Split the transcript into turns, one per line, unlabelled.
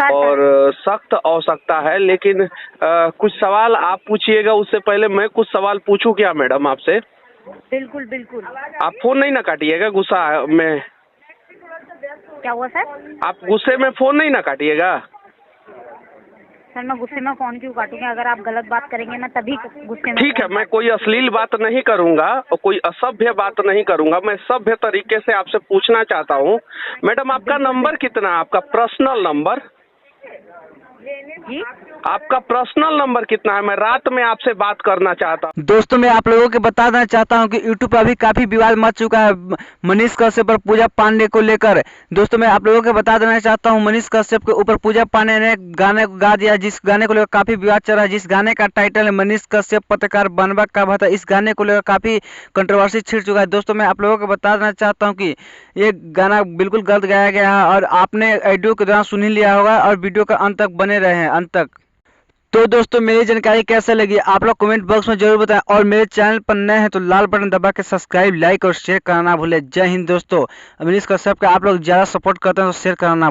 और सख्त आवश्यकता है। लेकिन कुछ सवाल आप पूछिएगा, उससे पहले मैं कुछ सवाल पूछूं क्या मैडम आपसे?
बिल्कुल बिल्कुल।
आप फोन नहीं ना काटिएगा गुस्सा में?
क्या हुआ सर?
आप गुस्से में फोन नहीं ना काटिएगा?
सर मैं गुस्से में फोन क्यों काटूंगी? अगर आप गलत बात करेंगे मैं तभी गुस्से में।
ठीक है, मैं कोई अश्लील बात नहीं करूंगा और कोई असभ्य बात नहीं करूंगा। मैं सभ्य तरीके से आपसे पूछना चाहता हूँ मैडम, आपका नंबर कितना है? आपका पर्सनल नंबर?
जी?
आपका पर्सनल नंबर कितना है? मैं रात में आपसे बात करना चाहता हूँ।
दोस्तों मैं आप लोगों को बता देना चाहता हूं कि यूट्यूब पर अभी काफी विवाद मच चुका है मनीष कश्यप और पूजा पांडे को लेकर। दोस्तों मैं आप लोगों को बता देना चाहता हूं मनीष कश्यप के ऊपर पूजा पांडे ने गाने को गा दिया, जिस गाने को लेकर काफी विवाद चल रहा है, जिस गाने का टाइटल है मनीष कश्यप पत्रकार बनवा का भाता। इस गाने को लेकर काफी कंट्रोवर्सी छिड़ चुका है। दोस्तों मैं आप लोगों को बता देना चाहता हूँ कि ये गाना बिल्कुल गलत गाया गया है और आपने ऑडियो के दौरान सुन ही लिया होगा और वीडियो का अंत तक बने रहे हैं अंत तक। तो दोस्तों मेरी जानकारी कैसे लगी आप लोग कमेंट बॉक्स में जरूर बताएं और मेरे चैनल पर नए हैं तो लाल बटन दबा के सब्सक्राइब, लाइक और शेयर करना ना भूलें। जय हिंद दोस्तों। मनीष कश्यप का आप लोग ज़्यादा सपोर्ट करते हैं तो शेयर करना ना